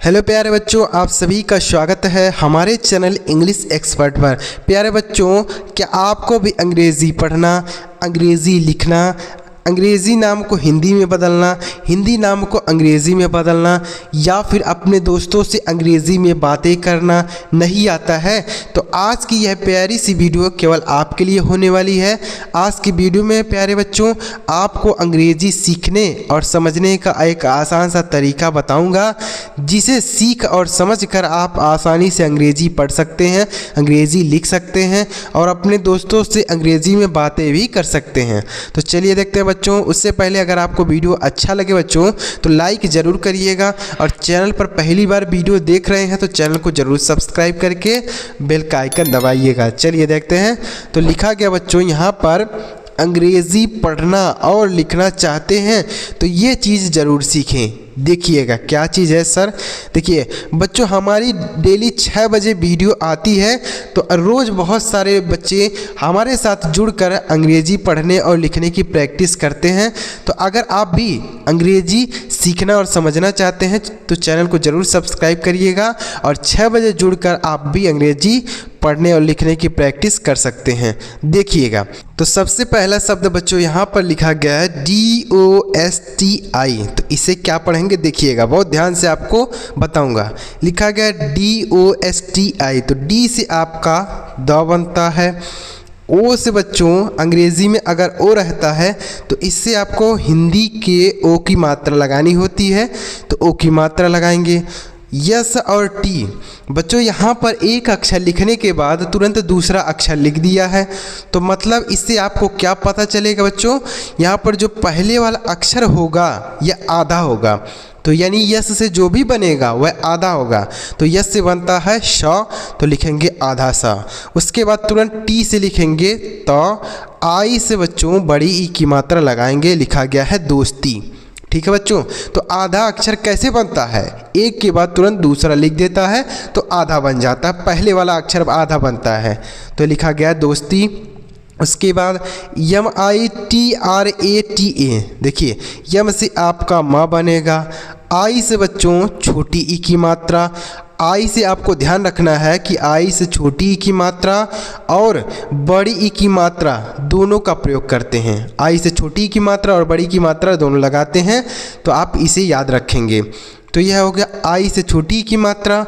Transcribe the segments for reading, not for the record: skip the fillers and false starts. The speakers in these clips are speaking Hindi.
हेलो प्यारे बच्चों, आप सभी का स्वागत है हमारे चैनल इंग्लिश एक्सपर्ट पर। प्यारे बच्चों, क्या आपको भी अंग्रेज़ी पढ़ना, अंग्रेज़ी लिखना, अंग्रेज़ी नाम को हिंदी में बदलना, हिंदी नाम को अंग्रेज़ी में बदलना या फिर अपने दोस्तों से अंग्रेज़ी में बातें करना नहीं आता है? तो आज की यह प्यारी सी वीडियो केवल आपके लिए होने वाली है। आज की वीडियो में प्यारे बच्चों आपको अंग्रेज़ी सीखने और समझने का एक आसान सा तरीका बताऊंगा, जिसे सीख और समझ कर आप आसानी से अंग्रेज़ी पढ़ सकते हैं, अंग्रेज़ी लिख सकते हैं और अपने दोस्तों से अंग्रेज़ी में बातें भी कर सकते हैं। तो चलिए देखते हैं बच्चों। उससे पहले अगर आपको वीडियो अच्छा लगे बच्चों तो लाइक ज़रूर करिएगा, और चैनल पर पहली बार वीडियो देख रहे हैं तो चैनल को ज़रूर सब्सक्राइब करके बेल का आइकन दबाइएगा। चलिए देखते हैं। तो लिखा गया बच्चों यहाँ पर, अंग्रेज़ी पढ़ना और लिखना चाहते हैं तो ये चीज़ ज़रूर सीखें। देखिएगा क्या चीज़ है सर। देखिए बच्चों, हमारी डेली 6 बजे वीडियो आती है, तो रोज़ बहुत सारे बच्चे हमारे साथ जुड़कर अंग्रेज़ी पढ़ने और लिखने की प्रैक्टिस करते हैं। तो अगर आप भी अंग्रेज़ी सीखना और समझना चाहते हैं तो चैनल को ज़रूर सब्सक्राइब करिएगा, और 6 बजे जुड़कर आप भी अंग्रेज़ी पढ़ने और लिखने की प्रैक्टिस कर सकते हैं। देखिएगा, तो सबसे पहला शब्द बच्चों यहाँ पर लिखा गया है DOSTI। तो इसे क्या पढ़ेंगे देखिएगा, बहुत ध्यान से आपको बताऊंगा। लिखा गया है DOSTI। तो डी से आपका द बनता है, ओ से बच्चों अंग्रेज़ी में अगर ओ रहता है तो इससे आपको हिंदी के ओ की मात्रा लगानी होती है, तो ओ की मात्रा लगाएंगे। यस और टी बच्चों, यहाँ पर एक अक्षर लिखने के बाद तुरंत दूसरा अक्षर लिख दिया है, तो मतलब इससे आपको क्या पता चलेगा बच्चों, यहाँ पर जो पहले वाला अक्षर होगा यह आधा होगा। तो यानी यस से जो भी बनेगा वह आधा होगा। तो यस से बनता है श, तो लिखेंगे आधा सा। उसके बाद तुरंत टी से लिखेंगे तो, आई से बच्चों बड़ी ई की मात्रा लगाएंगे, लिखा गया है दोस्ती। ठीक है बच्चों। तो आधा अक्षर कैसे बनता है, एक के बाद तुरंत दूसरा लिख देता है तो आधा बन जाता है, पहले वाला अक्षर आधा बनता है, तो लिखा गया दोस्ती। उसके बाद MITRATA। देखिए यम से आपका माँ बनेगा, आई से बच्चों छोटी ई की मात्रा, आई से आपको ध्यान रखना है कि आई से छोटी ई की मात्रा और बड़ी ई की मात्रा दोनों का प्रयोग करते हैं। आई से छोटी ई की मात्रा और बड़ी की मात्रा दोनों लगाते हैं, तो आप इसे याद रखेंगे। तो यह हो गया आई से छोटी ई की मात्रा।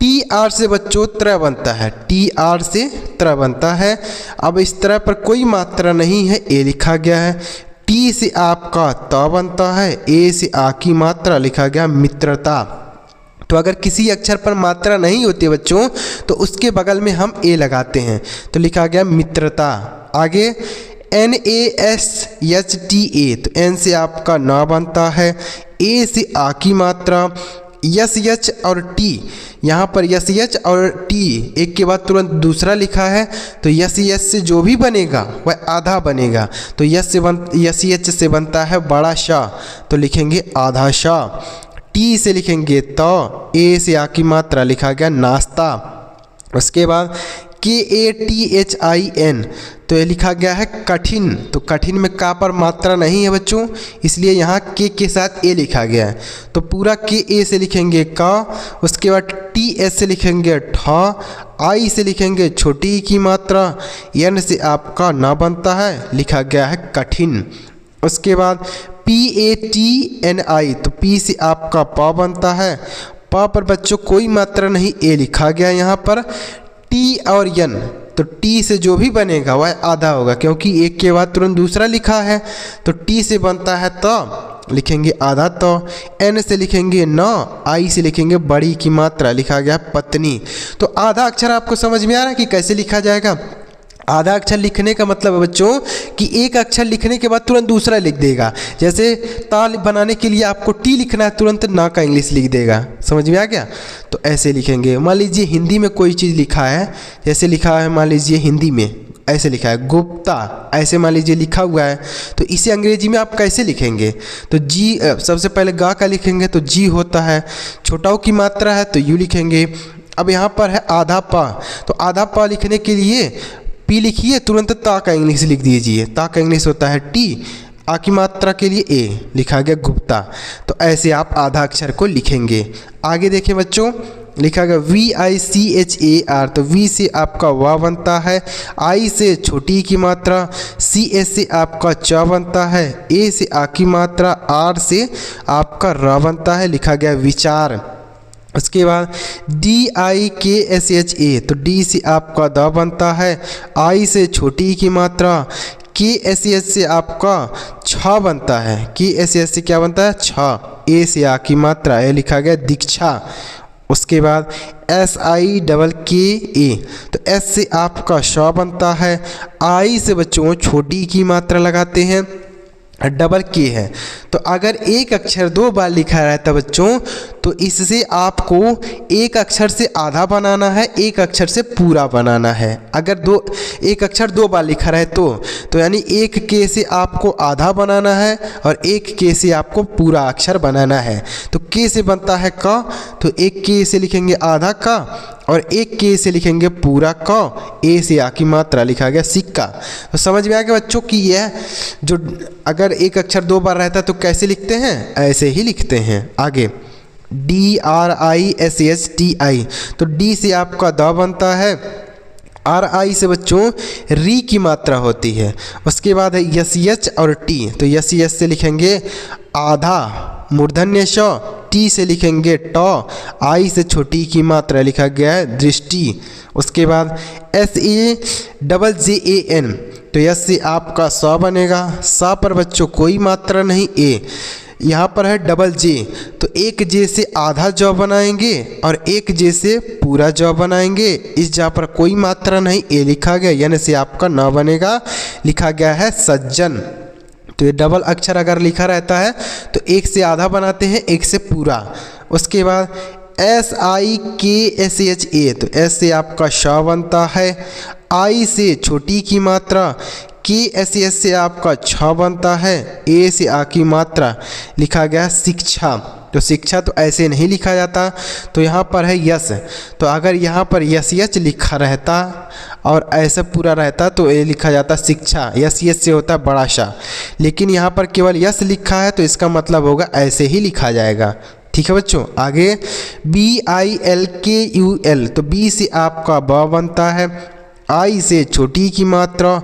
TR से बच्चों त्र बनता है, TR से त्र बनता है। अब इस तरह पर कोई मात्रा नहीं है, ए लिखा गया है। टी से आपका त बनता है, ए से आ की मात्रा, लिखा गया मित्रता। तो अगर किसी अक्षर पर मात्रा नहीं होती बच्चों तो उसके बगल में हम ए लगाते हैं, तो लिखा गया मित्रता। आगे NASHTA। तो एन से आपका ना बनता है, ए से आ की मात्रा। यस यच और टी, यहाँ पर यस यच और टी एक के बाद तुरंत दूसरा लिखा है, तो यस यस से जो भी बनेगा वह आधा बनेगा। तो यस यच से बनता है बड़ा शाह, तो लिखेंगे आधा शाह। टी से लिखेंगे तो, ए से आ की मात्रा, लिखा गया नाश्ता। उसके बाद KATHIN। तो ये लिखा गया है कठिन। तो कठिन में का पर मात्रा नहीं है बच्चों, इसलिए यहाँ के साथ ए लिखा गया है, तो पूरा KA से लिखेंगे का। उसके बाद TS से लिखेंगे ठा, आई से लिखेंगे छोटी की मात्रा, एन से आपका ना बनता है, लिखा गया है कठिन। उसके बाद PATNI। तो पी से आपका प बनता है, प पर बच्चों कोई मात्रा नहीं, ए लिखा गया यहाँ पर। टी और यन, तो टी से जो भी बनेगा वह आधा होगा, क्योंकि एक के बाद तुरंत दूसरा लिखा है, तो टी से बनता है तो, लिखेंगे आधा तो। एन से लिखेंगे न, आई से लिखेंगे बड़ी की मात्रा, लिखा गया पत्नी। तो आधा अक्षर आपको समझ में आ रहा है कि कैसे लिखा जाएगा। आधा अक्षर लिखने का मतलब है बच्चों कि एक अक्षर लिखने के बाद तुरंत दूसरा लिख देगा। जैसे ताल बनाने के लिए आपको टी लिखना है, तुरंत ना का इंग्लिश लिख देगा। समझ में आ गया। तो ऐसे लिखेंगे। मान लीजिए हिंदी में कोई चीज़ लिखा है, जैसे लिखा है मान लीजिए हिंदी में ऐसे लिखा है गुप्ता, ऐसे मान लीजिए लिखा हुआ है, तो इसे अंग्रेजी में आप कैसे लिखेंगे। तो जी, सबसे पहले गा का लिखेंगे तो जी होता है, छोटाओं की मात्रा है तो यू लिखेंगे। अब यहाँ पर है आधा पा, तो आधा पा लिखने के लिए पी लिखिए, तुरंत ता का इंग्लिश लिख दीजिए। ता का इंग्लिश होता है टी, आ की मात्रा के लिए ए लिखा गया गुप्ता। तो ऐसे आप आधा अक्षर को लिखेंगे। आगे देखें बच्चों, लिखा गया VICHAR, तो वी से आपका वा बनता है, आई से छोटी की मात्रा, CS से आपका च बनता है, ए से आ की मात्रा, आर से आपका र बनता है, लिखा गया विचार। उसके बाद DIKSHA, तो डी से आपका द बनता है, आई से छोटी की मात्रा, KSH से आपका छ बनता है, KSH से क्या बनता है छ, ए से आ की मात्रा, ए लिखा गया दीक्षा। उसके बाद SIKKA, तो S से आपका श बनता है, आई से बच्चों छोटी की मात्रा लगाते हैं, डबल के है। तो अगर एक अक्षर दो बार लिखा रहता बच्चों, तो इससे आपको एक अक्षर से आधा बनाना है, एक अक्षर से पूरा बनाना है। अगर एक अक्षर दो बार लिखा रहे तो यानी एक के से आपको आधा बनाना है और एक के से आपको पूरा अक्षर बनाना है। तो के से बनता है क, तो एक के से लिखेंगे आधा का और एक के से लिखेंगे पूरा क, ए से आ की मात्रा, लिखा गया सिक्का। तो समझ में आ गया बच्चों कि यह जो अगर एक अक्षर दो बार रहता तो कैसे लिखते हैं, ऐसे ही लिखते हैं। आगे DRISHTI, तो डी से आपका द बनता है, RI से बच्चों री की मात्रा होती है। उसके बाद है SH और T, तो SH से लिखेंगे आधा मूर्धन्य श, टी से लिखेंगे ट, आई से छोटी की मात्रा, लिखा गया है दृष्टि। उसके बाद SAJAN, तो यस से आपका स बनेगा, सा पर बच्चों कोई मात्रा नहीं, ए यहाँ पर है डबल जे, तो एक जे से आधा जौ बनाएंगे और एक जे से पूरा जौ बनाएंगे। इस जा पर कोई मात्रा नहीं, ए लिखा गया, यानी से आपका न बनेगा, लिखा गया है सज्जन। तो ये डबल अक्षर अगर लिखा रहता है तो एक से आधा बनाते हैं, एक से पूरा। उसके बाद SIKSHA, तो एस से आपका श बनता है, आई से छोटी की मात्रा, KSS से आपका छ बनता है, ए से आ की मात्रा, लिखा गया शिक्षा। तो शिक्षा तो ऐसे नहीं लिखा जाता, तो यहाँ पर है यस। तो अगर यहाँ पर यस यच लिखा रहता और ऐसा पूरा रहता तो ये लिखा जाता शिक्षा, यस यस से होता बड़ा सा, लेकिन यहाँ पर केवल यस लिखा है तो इसका मतलब होगा ऐसे ही लिखा जाएगा। ठीक है बच्चों। आगे BILKUL, तो बी से आपका ब बनता है, आई से छोटी की मात्रा,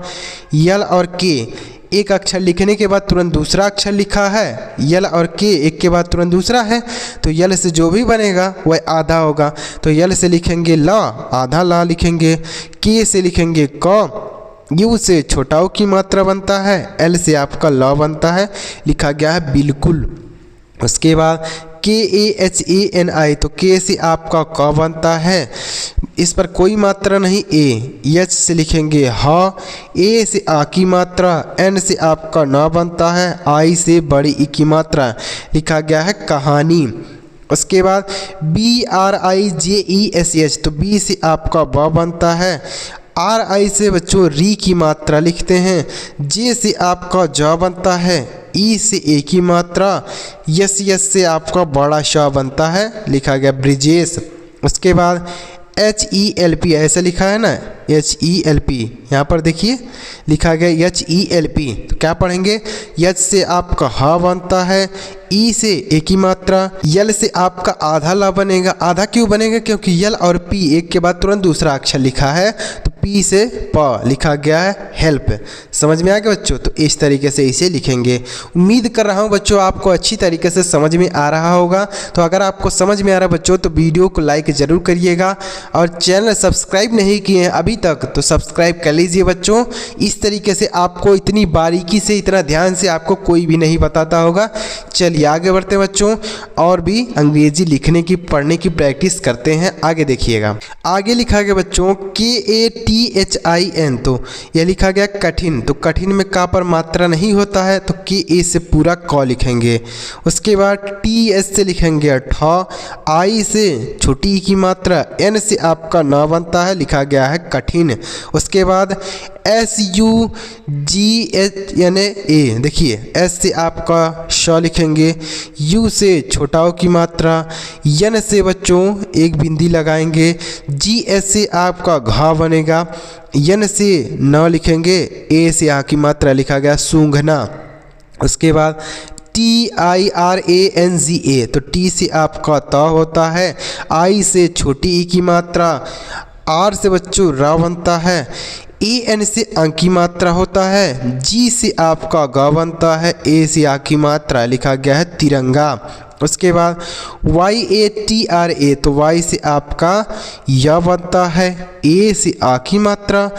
यल और के, एक अक्षर लिखने के बाद तुरंत दूसरा अक्षर लिखा है, यल और के एक के बाद तुरंत दूसरा है, तो यल से जो भी बनेगा वह आधा होगा। तो यल से लिखेंगे ला, आधा ला लिखेंगे, के से लिखेंगे क, यू से छोटाओ की मात्रा बनता है, एल से आपका ल बनता है, लिखा गया है बिल्कुल। उसके बाद KAHANI, तो के से आपका क बनता है, इस पर कोई मात्रा नहीं, ए, एच से लिखेंगे ह, ए से आ की मात्रा, एन से आपका न बनता है, आई से बड़ी ई की मात्रा, लिखा गया है कहानी। उसके बाद BRIJESH, तो बी से आपका ब बनता है, RI से बच्चों री की मात्रा लिखते हैं, जे से आपका ज बनता है, ई से ए की मात्रा, यस यस से आपका बड़ा श बनता है, लिखा गया ब्रिजेश। उसके बाद HELP, ऐसा लिखा है ना HELP, यहाँ पर देखिए लिखा गया HELP, तो क्या पढ़ेंगे, यच से आपका ह बनता है, ई से ए की मात्रा, यल से आपका आधा ला बनेगा। आधा क्यों बनेगा, क्योंकि यल और पी एक के बाद तुरंत दूसरा अक्षर लिखा है, तो पी से प लिखा गया है हेल्प। समझ में आ गया बच्चों। तो इस तरीके से इसे लिखेंगे। उम्मीद कर रहा हूँ बच्चों आपको अच्छी तरीके से समझ में आ रहा होगा। तो अगर आपको समझ में आ रहा है बच्चों तो वीडियो को लाइक ज़रूर करिएगा, और चैनल सब्सक्राइब नहीं किए हैं अभी तक तो सब्सक्राइब कर लीजिए बच्चों। इस तरीके से आपको इतनी बारीकी से, इतना ध्यान से आपको कोई भी नहीं बताता होगा। चलिए आगे बढ़ते हैं बच्चों, और भी अंग्रेजी लिखने की पढ़ने की प्रैक्टिस करते हैं। आगे देखिएगा, आगे लिखा गया बच्चों KATHIN, तो यह लिखा गया कठिन। तो कठिन में का पर मात्रा नहीं होता है, तो KA से पूरा क लिखेंगे। उसके बाद TS से लिखेंगे ठ, आई से छोटी की मात्रा, N से आपका न बनता है, लिखा गया है कठिन। उसके बाद SUGHNA, देखिए S से आपका श लिखेंगे, U से छोटाओ की मात्रा, N से बच्चों एक बिंदी लगाएंगे, GS से आपका घ बनेगा, N से न लिखेंगे, A से आ की मात्रा, लिखा गया सूंघना। उसके बाद TIRANGA, तो टी से आपका त होता है, आई से छोटी ई की मात्रा, आर से बच्चों रा बनता है, AN से अंक की मात्रा होता है, जी से आपका ग बनता है, ए से आ की मात्रा, लिखा गया है तिरंगा। उसके बाद YATRA, तो वाई से आपका य बनता है, ए से आ की मात्रा,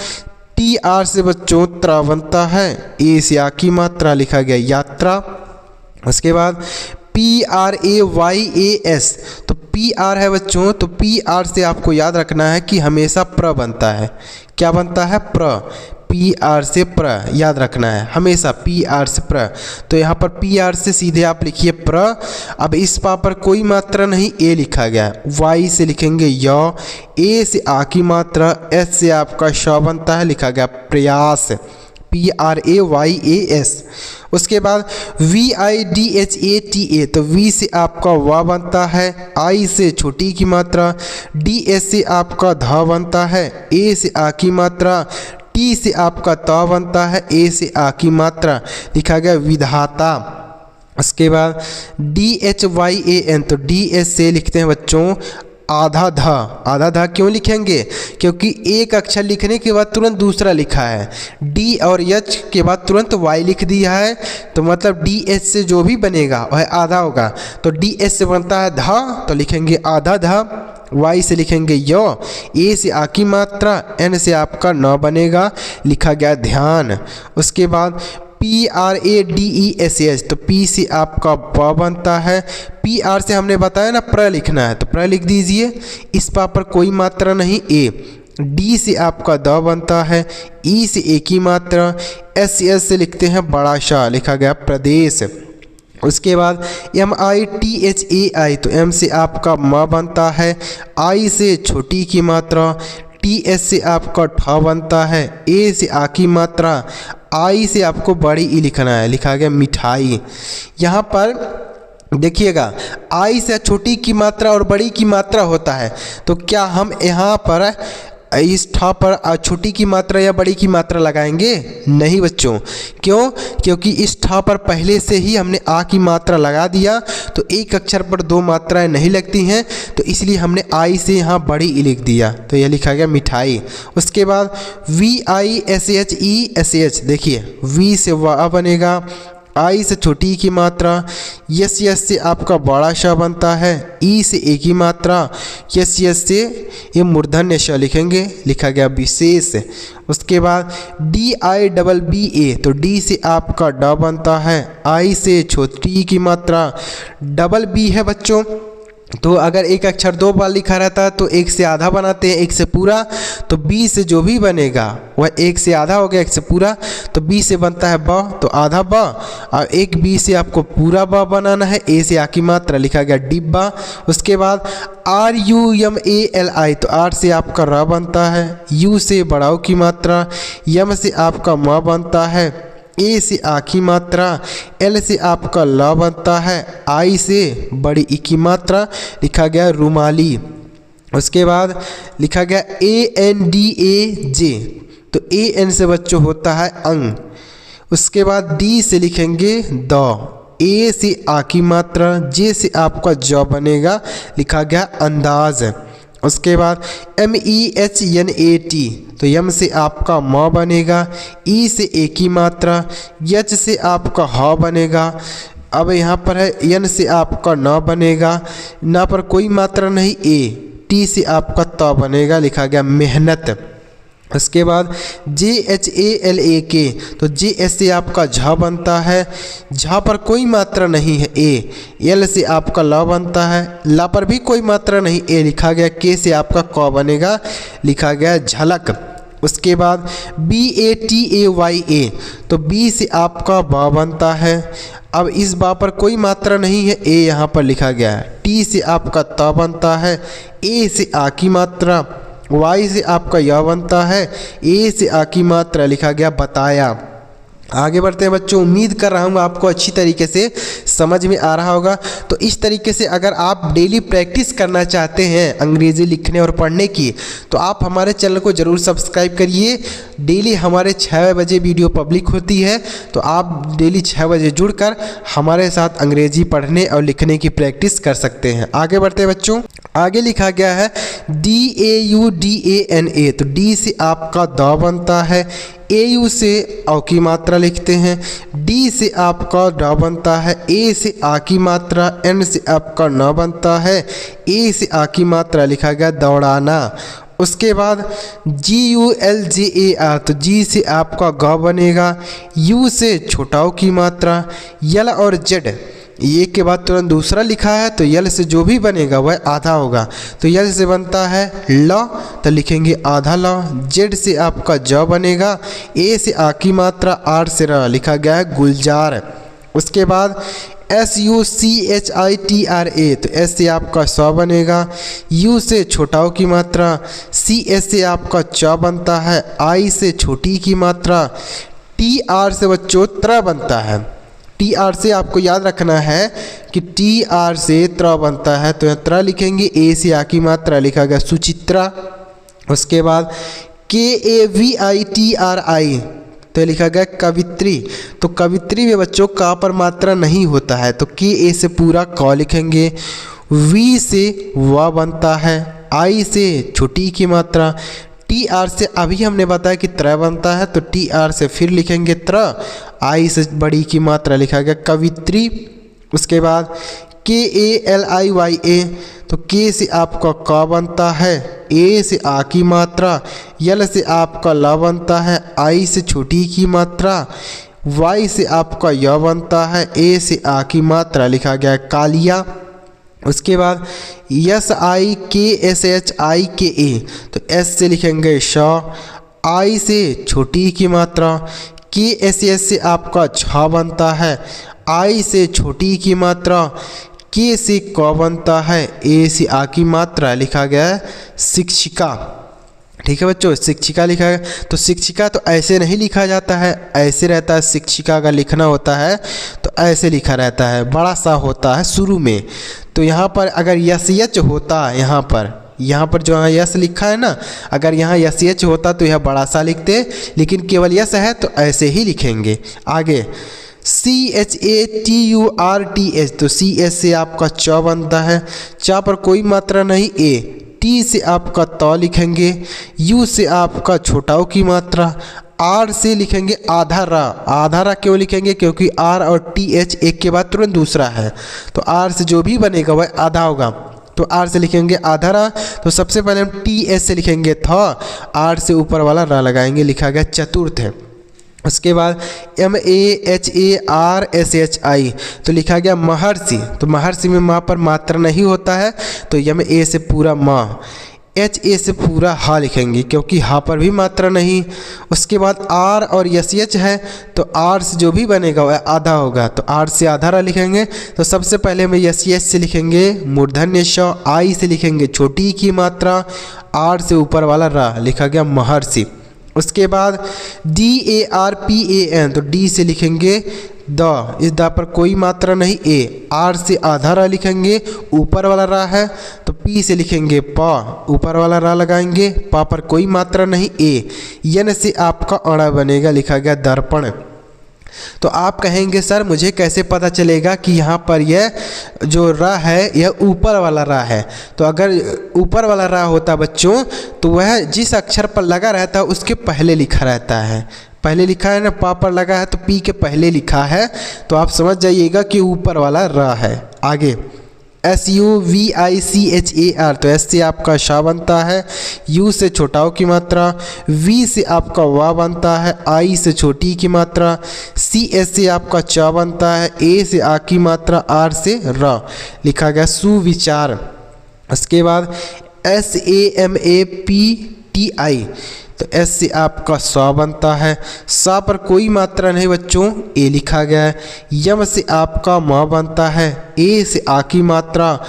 TR से बच्चों त्र बनता है, ए से आ की मात्रा, लिखा गया यात्रा। उसके बाद PRAYAS, तो PR है बच्चों, तो PR से आपको याद रखना है कि हमेशा प्र बनता है। क्या बनता है? प्र। PR से प्र याद रखना है, हमेशा PR से प्र। तो यहाँ पर PR से सीधे आप लिखिए प्र। अब इस पा पर कोई मात्रा नहीं, ए लिखा गया है, Y से लिखेंगे य, ए से आ की मात्रा, S से आपका श बनता है, लिखा गया प्रयास, PRAYAS। उसके बाद VIDHATA, तो V से आपका वा बनता है, आई से छोटी की मात्रा, DS से आपका ध बनता है, ए से आ की मात्रा, टी से आपका त बनता है, ए से आ की मात्रा, लिखा गया विधाता। उसके बाद DHYAN, तो DS से लिखते हैं बच्चों आधा ध। आधा ध क्यों लिखेंगे? क्योंकि एक अक्षर लिखने के बाद तुरंत दूसरा लिखा है, डी और एच के बाद तुरंत वाई लिख दिया है, तो मतलब डी एच से जो भी बनेगा वह आधा होगा। तो डी एच से बनता है ध, तो लिखेंगे आधा ध, वाई से लिखेंगे य, ए से आ की मात्रा, एन से आपका न बनेगा, लिखा गया ध्यान। उसके बाद PRADESH, तो पी से आपका प बनता है, PR से हमने बताया ना प्र लिखना है, तो प्र लिख दीजिए, इस पा पर कोई मात्रा नहीं, ए। डी से आपका द बनता है, ई से ए की मात्रा, SS से लिखते हैं बड़ा शाह, लिखा गया प्रदेश। उसके बाद MITHAI, तो M से आपका म बनता है, आई से छोटी की मात्रा, TS से आपका ठ बनता है, ए से आ की मात्रा, आई से आपको बड़ी ई लिखना है, लिखा गया मिठाई। यहाँ पर देखिएगा आई से छोटी की मात्रा और बड़ी की मात्रा होता है, तो क्या हम यहाँ पर इस ठ पर छोटी की मात्रा या बड़ी की मात्रा लगाएंगे? नहीं बच्चों। क्यों? क्योंकि इस ठ पर पहले से ही हमने आ की मात्रा लगा दिया, तो एक अक्षर पर दो मात्राएं नहीं लगती हैं, तो इसलिए हमने आई से यहाँ बड़ी ई लिख दिया, तो यह लिखा गया मिठाई। उसके बाद VISHESH, देखिए वी से वाह बनेगा, आई से छोटी की मात्रा, यस यस से आपका बड़ा श बनता है, ई से ए की मात्रा, यस यस से ये मूर्धन्य श लिखेंगे, लिखा गया विशेष। उसके बाद DIBBA, तो डी से आपका ड बनता है, आई से छोटी की मात्रा, डबल बी है बच्चों, तो अगर एक अक्षर दो बार लिखा रहता है तो एक से आधा बनाते हैं, एक से पूरा, तो बी से जो भी बनेगा वह एक से आधा हो गया, एक से पूरा, तो बी से बनता है ब, तो आधा ब, और एक बी से आपको पूरा ब बनाना है, ए से आ की मात्रा, लिखा गया डिब्बा। उसके बाद RUMALI, तो आर से आपका र बनता है, यू से बड़ाऊ की मात्रा, यम से आपका म बनता है, ए से आ की मात्रा, एल से आपका ल बनता है, आई से बड़ी ई की मात्रा, लिखा गया रुमाली। उसके बाद लिखा गया ANDAJ, तो AN से बच्चों होता है अंग। उसके बाद डी से लिखेंगे द, ए से आ की मात्रा, जे से आपका ज बनेगा, लिखा गया अंदाज। उसके बाद MEHNAT, तो यम से आपका म बनेगा, ई से ए की मात्रा, यच से आपका ह बनेगा। अब यहाँ पर है यन से आपका न बनेगा, ना पर कोई मात्रा नहीं, ए, टी से आपका त बनेगा, लिखा गया मेहनत। उसके बाद JHALAK, तो JS से आपका झ बनता है, झ पर कोई मात्रा नहीं है, ए, एल से आपका ल बनता है, ला पर भी कोई मात्रा नहीं, ए, लिखा गया, के से आपका क बनेगा, लिखा गया झलक। उसके बाद BATAYA, तो बी से आपका ब बनता है, अब इस बा पर कोई मात्रा नहीं है, ए यहाँ पर लिखा गया है, टी से आपका त बनता है, ए से आ की मात्रा, वाई से आपका य बनता है, ए से आ की मात्रा, लिखा गया बताया। आगे बढ़ते हैं बच्चों, उम्मीद कर रहा हूँ आपको अच्छी तरीके से समझ में आ रहा होगा। तो इस तरीके से अगर आप डेली प्रैक्टिस करना चाहते हैं अंग्रेज़ी लिखने और पढ़ने की, तो आप हमारे चैनल को ज़रूर सब्सक्राइब करिए। डेली हमारे 6 बजे वीडियो पब्लिक होती है, तो आप डेली 6 बजे जुड़कर हमारे साथ अंग्रेज़ी पढ़ने और लिखने की प्रैक्टिस कर सकते हैं। आगे बढ़ते हैं बच्चों। आगे लिखा गया है DAUDANA, तो डी से आपका द बनता है, AU से औ की मात्रा लिखते हैं, D से आपका ड बनता है, A से आ की मात्रा, N से आपका न बनता है, A से आ की मात्रा लिखा गया दौड़ाना। उसके बाद GULJAR, तो G से आपका ग बनेगा, U से छोटाओ की मात्रा, L और Z ये के बाद तुरंत दूसरा लिखा है, तो यल से जो भी बनेगा वह आधा होगा। तो यल से बनता है ल, तो लिखेंगे आधा ल। जेड से आपका ज बनेगा, ए से आ की मात्रा, आर से र लिखा गया है गुलजार। उसके बाद SUCHITRA, तो एस से आपका स बनेगा, यू से छोटाओ की मात्रा, CS से आपका च बनता है, आई से छोटी की मात्रा, TR से बच्चों त्र बनता है। TR से आपको याद रखना है कि TR से त्र बनता है, तो यहाँ त्र लिखेंगे। A से आ की मात्रा लिखा गया सुचित्रा। उसके बाद KAVITRI, तो लिखा गया कवित्री। तो कवित्री में बच्चों का पर मात्रा नहीं होता है, तो KA से पूरा क लिखेंगे, V से व बनता है, I से छोटी की मात्रा, TR से अभी हमने बताया कि त्र बनता है, तो TR से फिर लिखेंगे त्र, आई से बड़ी की मात्रा लिखा गया कवित्री। उसके बाद KALIYA, तो K से आपका क बनता है, A से आ की मात्रा, L से आपका ल बनता है, I से छोटी की मात्रा, Y से आपका य बनता है, A से आ की मात्रा लिखा गया कालिया। उसके बाद SIKSHIKA, तो S से लिखेंगे श, I से छोटी की मात्रा, KSS से आपका छ बनता है, I से छोटी की मात्रा, K से क बनता है, A से आ की मात्रा लिखा गया है शिक्षिका। ठीक है बच्चों, शिक्षिका लिखा है। तो शिक्षिका तो ऐसे नहीं लिखा जाता है, ऐसे रहता है। शिक्षिका का लिखना होता है तो ऐसे लिखा रहता है, बड़ा सा होता है शुरू में। तो यहाँ पर अगर यस होता, यहाँ पर जो है यस लिखा है ना, अगर यहाँ यस होता तो यह बड़ा सा लिखते, लेकिन केवल यस है तो ऐसे ही लिखेंगे। आगे CHATURTH, तो CS से आपका च बनता है, च पर कोई मात्रा नहीं, A, T से आपका त लिखेंगे, U से आपका छोटाओ की मात्रा, R से लिखेंगे आधा रा। आधा रा क्यों लिखेंगे? क्योंकि R और TH एक के बाद तुरंत दूसरा है, तो R से जो भी बनेगा वह आधा होगा, तो R से लिखेंगे आधा रा। तो सबसे पहले हम TS से लिखेंगे थ, R से ऊपर वाला रा लगाएंगे, लिखा गया चतुर्थ है। उसके बाद MAHARSHI, तो लिखा गया महर्षि। तो महर्षि में माँ पर मात्रा नहीं होता है, तो MA से पूरा माँ, HA से पूरा हा लिखेंगे क्योंकि हा पर भी मात्रा नहीं। उसके बाद R और SH है, तो R से जो भी बनेगा वह आधा होगा, तो R से आधा रा लिखेंगे। तो सबसे पहले हम SH से लिखेंगे मूर्धन्य श, I से लिखेंगे छोटी की मात्रा, R से ऊपर वाला रा लिखा गया महर्षि। उसके बाद DARPAN, तो D से लिखेंगे द, इस द पर कोई मात्रा नहीं, A, R से आधा रा लिखेंगे, ऊपर वाला रा है, तो P से लिखेंगे प, ऊपर वाला रा लगाएंगे, प पर कोई मात्रा नहीं, A, N से आपका अड़ा बनेगा, लिखा गया दर्पण। तो आप कहेंगे सर मुझे कैसे पता चलेगा कि यहाँ पर यह जो रा है यह ऊपर वाला रा है? तो अगर ऊपर वाला रा होता बच्चों, तो वह जिस अक्षर पर लगा रहता है उसके पहले लिखा रहता है। पहले लिखा है ना, पा पर लगा है तो पी के पहले लिखा है, तो आप समझ जाइएगा कि ऊपर वाला रा है। आगे SUVICHAR, तो S से आपका शा बनता है, U से छोटाओ की मात्रा, V से आपका वा बनता है, I से छोटी की मात्रा, CS से आपका च बनता है, A से आ की मात्रा, R से र लिखा गया सुविचार। उसके बाद SAMAPTI, तो S से आपका स बनता है, सा पर कोई मात्रा नहीं बच्चों, A लिखा गया है। यम से आपका म बनता है, A से आ की मात्रा,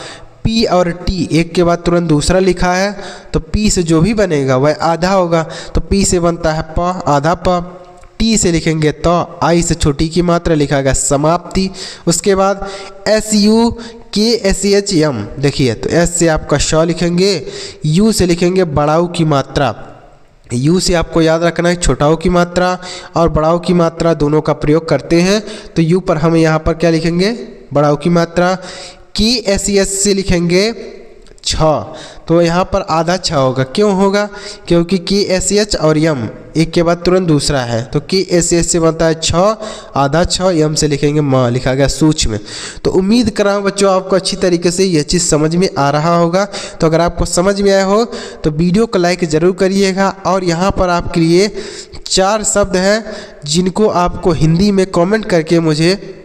P और T एक के बाद तुरंत दूसरा लिखा है, तो P से जो भी बनेगा वह आधा होगा, तो P से बनता है प, आधा प। टी से लिखेंगे तो, आई से छोटी की मात्रा लिखा गया समाप्ति। उसके बाद SUKSEHM देखिए, तो S से आपका श लिखेंगे, U से लिखेंगे बड़ाऊ की मात्रा। U से आपको याद रखना है छोटाऊ की मात्रा और बड़ाऊ की मात्रा दोनों का प्रयोग करते हैं, तो U पर हम यहाँ पर क्या लिखेंगे, बड़ाऊ की मात्रा। KSES से लिखेंगे छ, तो यहाँ पर आधा छ होगा। क्यों होगा, क्योंकि KSH और यम एक के बाद तुरंत दूसरा है, तो KSH से बनता है छ, आधा छ, यम से लिखेंगे म, लिखा गया सूक्ष्म। तो उम्मीद कर रहा हूँ बच्चों आपको अच्छी तरीके से यह चीज़ समझ में आ रहा होगा। तो अगर आपको समझ में आया हो तो वीडियो को लाइक ज़रूर करिएगा। और यहाँ पर आपके लिए 4 शब्द हैं जिनको आपको हिंदी में कमेंट करके मुझे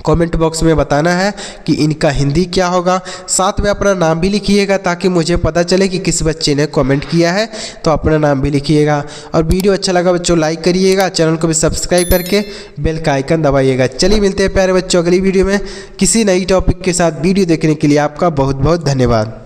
कमेंट बॉक्स में बताना है कि इनका हिंदी क्या होगा। साथ में अपना नाम भी लिखिएगा ताकि मुझे पता चले कि किस बच्चे ने कमेंट किया है, तो अपना नाम भी लिखिएगा। और वीडियो अच्छा लगा बच्चों लाइक करिएगा, चैनल को भी सब्सक्राइब करके बेल का आइकन दबाइएगा। चलिए मिलते हैं प्यारे बच्चों अगली वीडियो में किसी नई टॉपिक के साथ। वीडियो देखने के लिए आपका बहुत बहुत धन्यवाद।